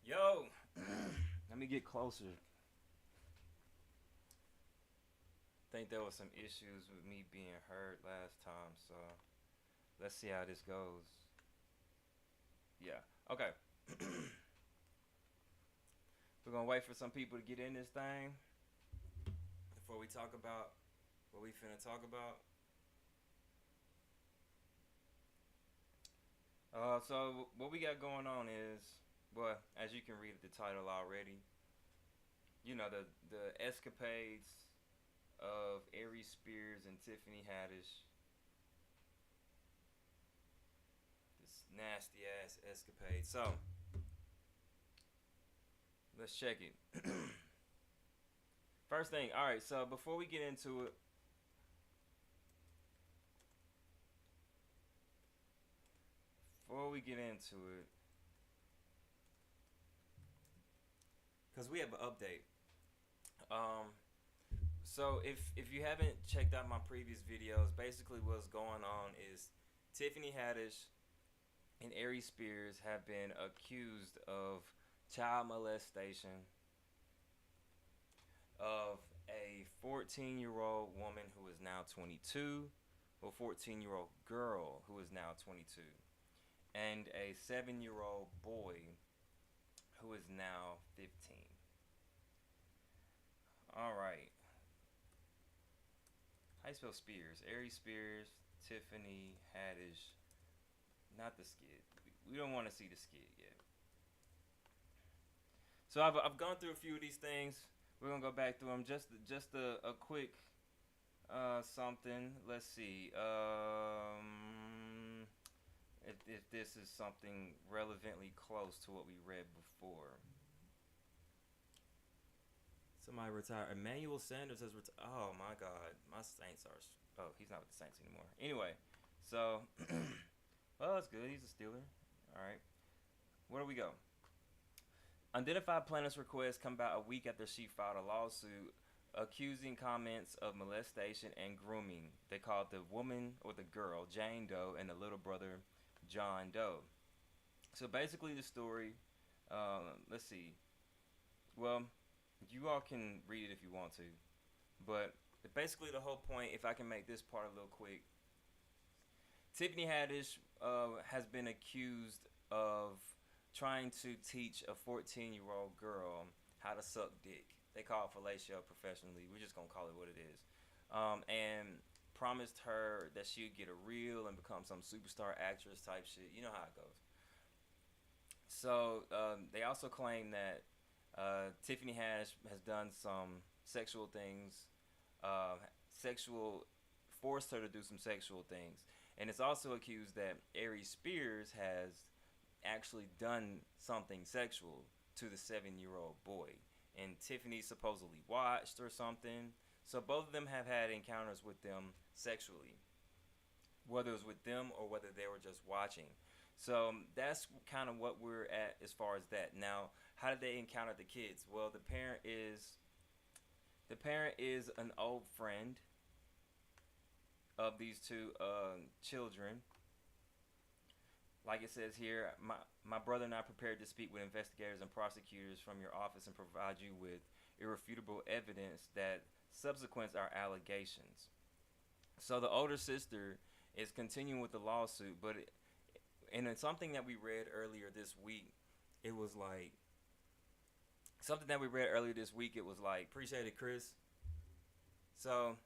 Yo, let me get closer. Think there was some issues with me being heard last time, so let's see how this goes. Yeah, okay. We're gonna wait for some people to get in this thing before we talk about what we finna talk about. So what we got going on is, well, as you can read at the title already, you know the escapades of Aries Spears and Tiffany Haddish. This nasty ass escapade. So let's check it. First thing, all right. So before we get into it, before we get into it, because we have an update. Um, so if you haven't checked out my previous videos, basically what's going on is Tiffany Haddish and Aries Spears have been accused of child molestation of a 14-year-old woman who is now 22, or 14-year-old girl who is now 22, and a 7-year-old boy who is now 15. All right. How you spell Spears? Aries Spears, Tiffany Haddish. Not the skit. We don't want to see the skit yet. So I've gone through a few of these things. We're gonna go back through them. Just a quick something. Let's see. If this is something relevantly close to what we read before. Somebody retired. Emmanuel Sanders has retired. Oh my God, my Saints are. Oh, he's not with the Saints anymore. Anyway, so well, that's good. He's a Steeler. All right. Where do we go? Unidentified plaintiff's request come about a week after she filed a lawsuit accusing comments of molestation and grooming. They called the woman or the girl Jane Doe and the little brother John Doe. So basically, the story. Let's see. Well, you all can read it if you want to, but basically the whole point. If I can make this part a little quick, Tiffany Haddish has been accused of trying to teach a 14-year-old girl how to suck dick. They call it fellatio professionally. We're just gonna call it what it is. And promised her that she would get a reel and become some superstar actress type shit. You know how it goes. So they also claim that Tiffany Haddish has done some sexual things, sexual forced her to do some sexual things, and it's also accused that Aries Spears has actually done something sexual to the 7-year-old boy, and Tiffany supposedly watched or something. So both of them have had encounters with them sexually, whether it was with them or whether they were just watching. So that's kind of what we're at as far as that. Now, how did they encounter the kids? Well, the parent is an old friend of these two children. Like it says here, my brother and I prepared to speak with investigators and prosecutors from your office and provide you with irrefutable evidence that subsequents our allegations. So the older sister is continuing with the lawsuit, but and it's something that we read earlier this week. It was like something that we read earlier this week. It was like, appreciate it, Chris. So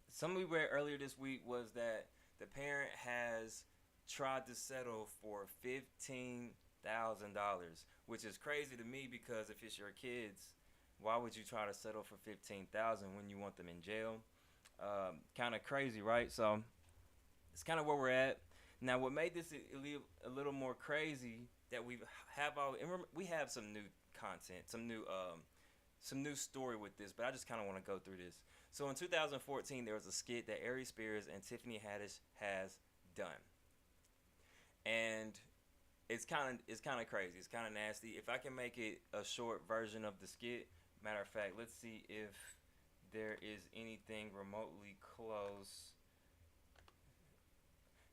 something we read earlier this week was that the parent has tried to settle for $15,000, which is crazy to me because if it's your kids, why would you try to settle for 15,000 when you want them in jail? Kind of crazy, right? So it's kind of where we're at now. What made this a little more crazy that we have some new content, some new story with this, but I just kind of want to go through this. So in 2014, there was a skit that Aries Spears and Tiffany Haddish has done, and it's kind of crazy. It's kind of nasty. If I can make it a short version of the skit, matter of fact, let's see if there is anything remotely close,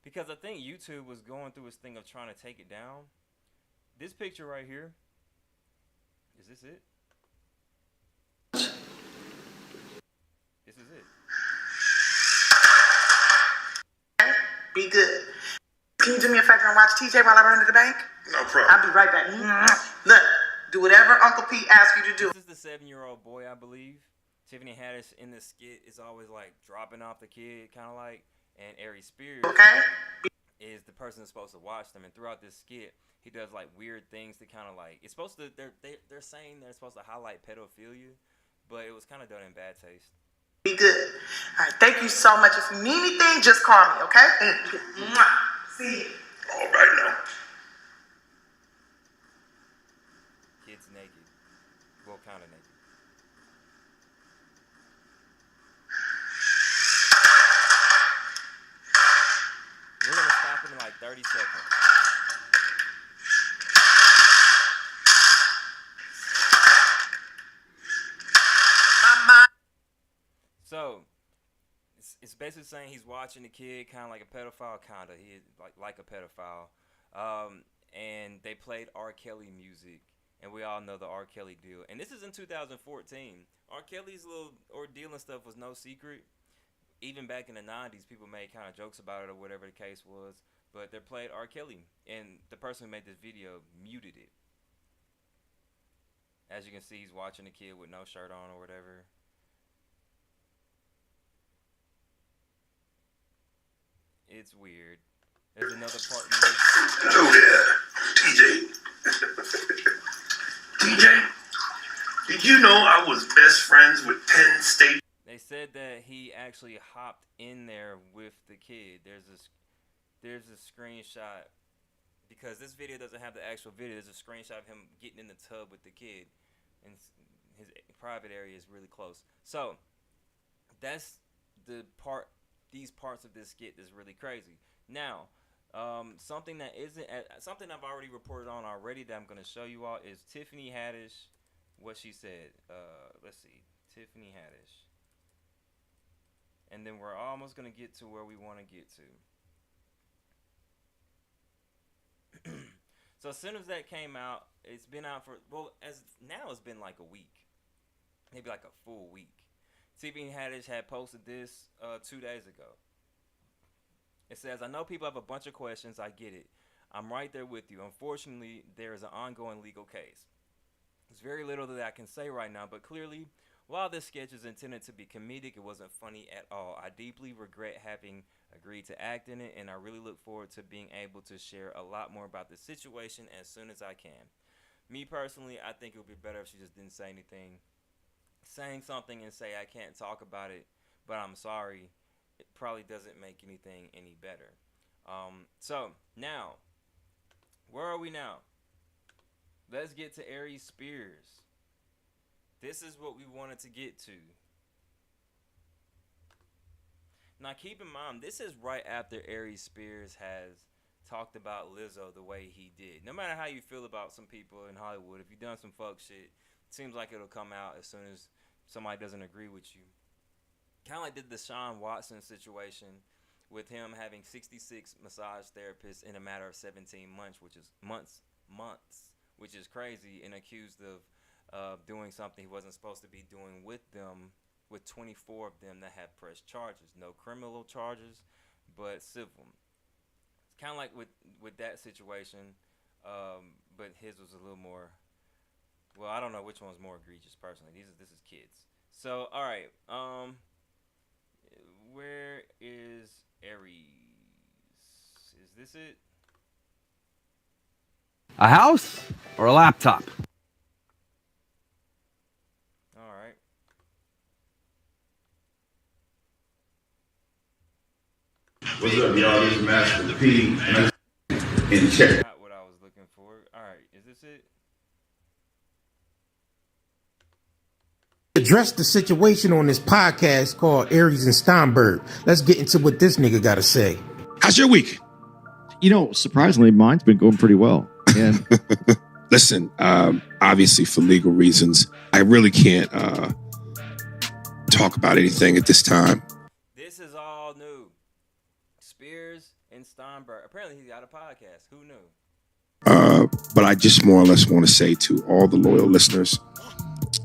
because I think YouTube was going through its thing of trying to take it down. This picture right here, Is this it? This is it. Be good. Can you do me a favor and watch TJ while I run to the bank? No problem. I'll be right back. Look, do whatever Uncle Pete asks you to do. This is the 7-year-old boy, I believe. Tiffany Haddish in the skit is always like dropping off the kid, kind of like, and Aries Spears is the person that's supposed to watch them. And throughout this skit, he does like weird things to kind of like, it's supposed to, they're saying they're supposed to highlight pedophilia, but it was kind of done in bad taste. Be good. All right, thank you so much. If you need anything, just call me, okay? See you. All right now. Kids naked. Well, kind of naked. We're going to stop it in like 30 seconds. So, it's basically saying he's watching the kid kind of like a pedophile, kind of. He is like a pedophile. And they played R. Kelly music. And we all know the R. Kelly deal. And this is in 2014. R. Kelly's little ordeal and stuff was no secret. Even back in the 90s, people made kind of jokes about it or whatever the case was. But they played R. Kelly. And the person who made this video muted it. As you can see, he's watching the kid with no shirt on or whatever. It's weird. There's another part in this. Hello there, TJ. TJ, did you know I was best friends with Penn State? They said that he actually hopped in there with the kid. There's a screenshot, because this video doesn't have the actual video. There's a screenshot of him getting in the tub with the kid, and his private area is really close. So that's the part. These parts of this skit is really crazy. Now, something that isn't something I've already reported on already that I'm going to show you all is Tiffany Haddish. What she said. Let's see, Tiffany Haddish, and then we're almost going to get to where we want to get to. So as soon as that came out, it's been out for, well, as now it's been like a week, maybe like a full week. Tiffany Haddish had posted this 2 days ago. It says, "I know people have a bunch of questions. I get it. I'm right there with you. Unfortunately, there is an ongoing legal case. There's very little that I can say right now, but clearly, while this sketch is intended to be comedic, it wasn't funny at all. I deeply regret having agreed to act in it, and I really look forward to being able to share a lot more about the situation as soon as I can. Me personally, I think it would be better if she just didn't say anything. Saying something and say I can't talk about it, but I'm sorry, it probably doesn't make anything any better." So now, where are we now? Let's get to Aries Spears. This is what we wanted to get to. Now keep in mind, this is right after Aries Spears has talked about Lizzo the way he did. No matter how you feel about some people in Hollywood, if you've done some fuck shit, it seems like it'll come out as soon as somebody doesn't agree with you. Kind of like the Deshaun Watson situation with him having 66 massage therapists in a matter of 17 months, which is months, which is crazy, and accused of doing something he wasn't supposed to be doing with them, with 24 of them that have pressed charges. No criminal charges, but civil. It's kind of like with that situation, but his was a little more, well, I don't know which one's more egregious personally. This is kids. So, all right. Where is Aries? Is this it? A house or a laptop? All right. What's up, y'all? This is Master P. In check. Not what I was looking for. All right. Is this it? Address the situation on this podcast called Aries and Steinberg. Let's get into what this nigga got to say. How's your week? You know, surprisingly, mine's been going pretty well. And Listen, obviously for legal reasons, I really can't talk about anything at this time. This is all new. Spears and Steinberg. Apparently, he got a podcast. Who knew? But I just more or less want to say to all the loyal listeners,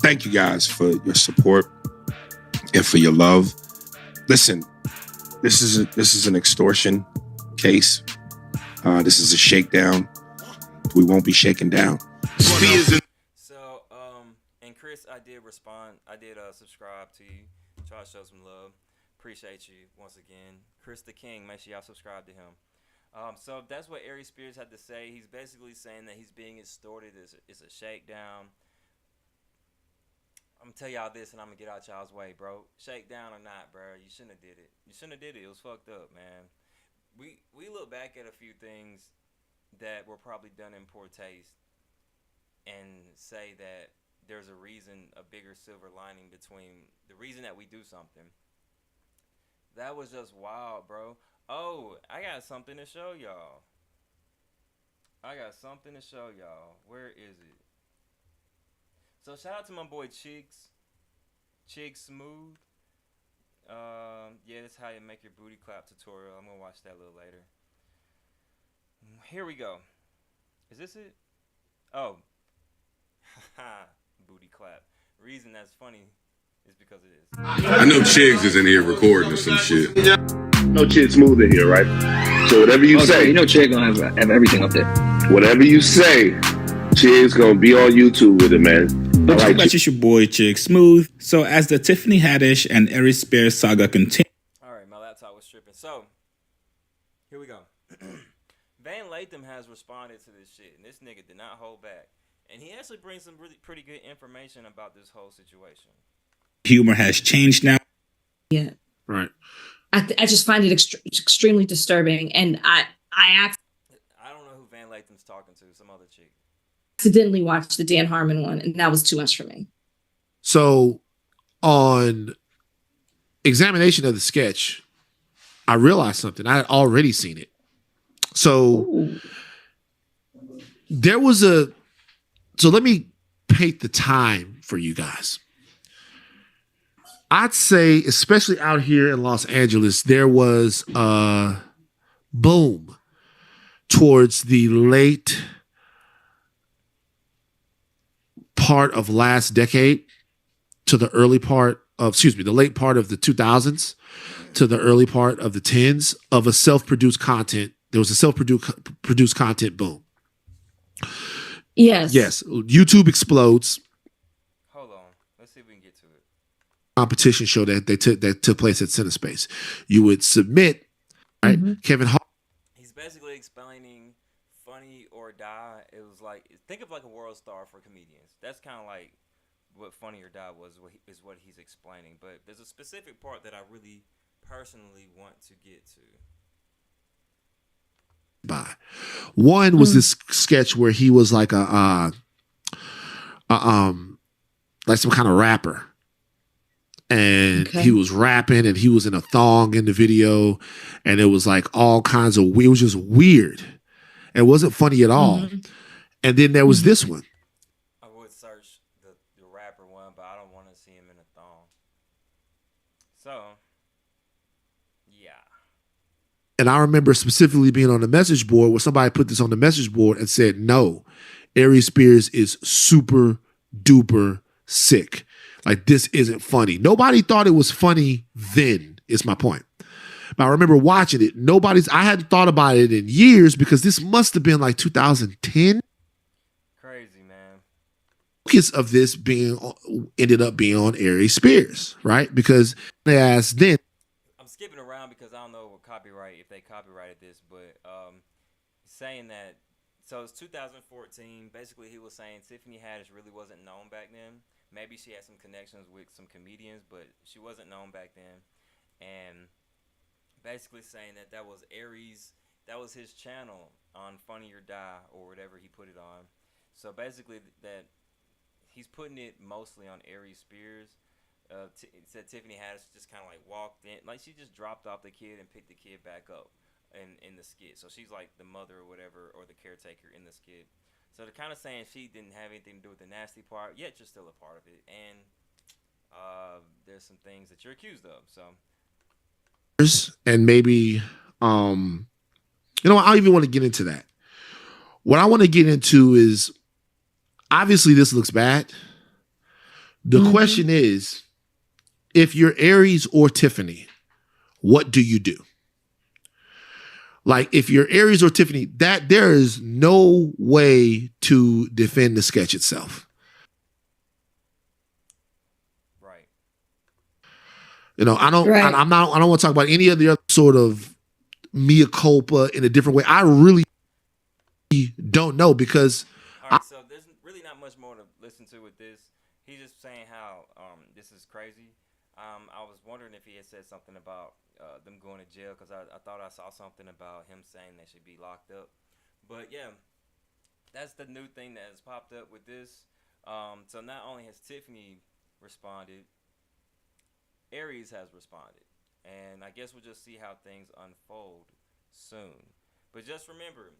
thank you guys for your support and for your love. Listen, this is an extortion case. This is a shakedown. We won't be shaken down. So, and Chris, I did respond. I did subscribe to you. Try to show some love. Appreciate you once again. Chris the King, make sure y'all subscribe to him. So that's what Aries Spears had to say. He's basically saying that he's being extorted. It's a shakedown. I'm gonna tell y'all this, and I'm gonna get out y'all's way, bro. Shakedown or not, bro, you shouldn't have did it. You shouldn't have did it. It was fucked up, man. We look back at a few things that were probably done in poor taste, and say that there's a reason, a bigger silver lining between the reason that we do something. That was just wild, bro. Oh, I got something to show y'all. Where is it? So shout out to my boy Cheeks Smooth. Yeah, that's how you make your booty clap tutorial. I'm gonna watch that a little later. Here we go. Is this it? Oh. Haha, booty clap. Reason that's funny is because it is. I know Chigs is in here recording or some shit. No Chig Smooth in here, right? So whatever you say, you know Chig gonna have everything up there. whatever you say, Chig's gonna be on YouTube with it, man. But right, it's your boy Chick Smooth. So as the Tiffany Haddish and Aries Spears saga continues. All right, my laptop was tripping. So here we go. Van Latham has responded to this shit, and this nigga did not hold back. And he actually brings some really pretty good information about this whole situation. Humor has changed now. Yeah. Right. I just find it extremely disturbing. And I don't know who Van Latham's talking to, some other chick. Accidentally watched the Dan Harmon one, and that was too much for me. So on examination of the sketch, I realized something. I had already seen it. So there was so let me paint the time for you guys. I'd say, especially out here in Los Angeles, there was a boom towards the late part of last decade to the early part of, the late part of the 2000s to the early part of the 10s of a self-produced content. There was a self-produced content boom. Yes. Yes. YouTube explodes. Hold on. Let's see if we can get to it. Competition show that took place at CineSpace. You would submit, right? Mm-hmm. Kevin Hart. He's basically explaining Funny or Die. It was like, think of like a world star for comedians. That's kind of like what Funny or Die was, is what he's explaining. But there's a specific part that I really personally want to get to. One was this sketch where he was like like some kind of rapper, and he was rapping and he was in a thong in the video, and it was like all kinds of it was just weird. It wasn't funny at all. Mm-hmm. And then there was this one. I would search the rapper one, but I don't want to see him in a thong. So yeah. And I remember specifically being on the message board where somebody put this on the message board and said, no, Aries Spears is super duper sick. Like, this isn't funny. Nobody thought it was funny then, is my point. But I remember watching it. I hadn't thought about it in years because this must have been like 2010. Crazy, man. Focus of this ended up being on Aries Spears, right? Because they asked then. I'm skipping around because I don't know what if they copyrighted this, but saying that, so it's 2014. Basically, he was saying Tiffany Haddish really wasn't known back then. Maybe she had some connections with some comedians, but she wasn't known back then. And basically saying that was Aries, that was his channel on Funny or Die or whatever he put it on. So basically that he's putting it mostly on Aries Spears. Said Tiffany Haddish just kind of like walked in, like she just dropped off the kid and picked the kid back up in the skit. So she's like the mother or whatever, or the caretaker in the skit. So they're kind of saying she didn't have anything to do with the nasty part, yet you're still a part of it. And there's some things that you're accused of. So, and maybe, I don't even want to get into that. What I want to get into is, obviously this looks bad. The question is, if you're Aries or Tiffany, what do you do? Like, if you're Aries or Tiffany, that there is no way to defend the sketch itself. Right. You know, I don't want to talk about any of the other sort of mea culpa in a different way. I really don't know, because all right, so there's really not much more to listen to with this. He's just saying how this is crazy. I was wondering if he had said something about them going to jail, because I thought I saw something about him saying they should be locked up. But yeah, that's the new thing that has popped up with this. So not only has Tiffany responded, Aries has responded. And I guess we'll just see how things unfold soon. But just remember,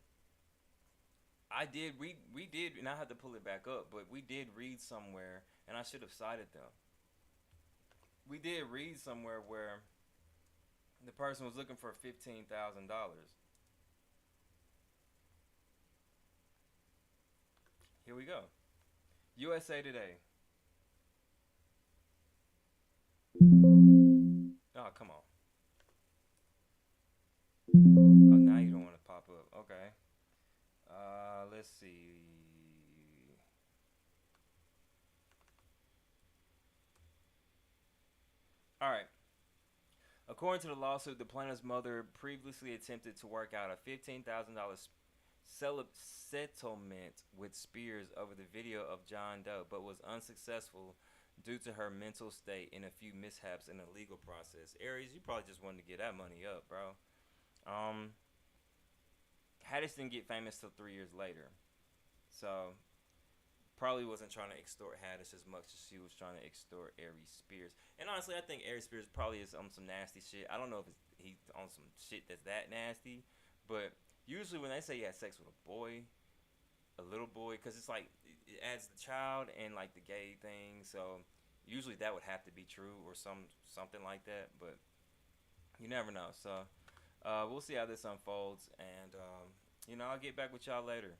we did, and I had to pull it back up, but we did read somewhere, and I should have cited them. We did read somewhere where the person was looking for $15,000. Here we go. USA Today. Oh, come on. Oh, now you don't want to pop up. Okay. Let's see. All right. According to the lawsuit, the plaintiff's mother previously attempted to work out a $15,000 settlement with Spears over the video of John Doe, but was unsuccessful due to her mental state and a few mishaps in the legal process. Aries, you probably just wanted to get that money up, bro. Haddish didn't get famous till 3 years later, so probably wasn't trying to extort Haddish as much as she was trying to extort Aries Spears. And honestly, I think Aries Spears probably is on some nasty shit. I don't know if he's on some shit that's that nasty, but usually when they say he had sex with a boy, a little boy, because it's like it adds the child and like the gay thing, so usually that would have to be true or something like that, but you never know. So we'll see how this unfolds, and I'll get back with y'all later.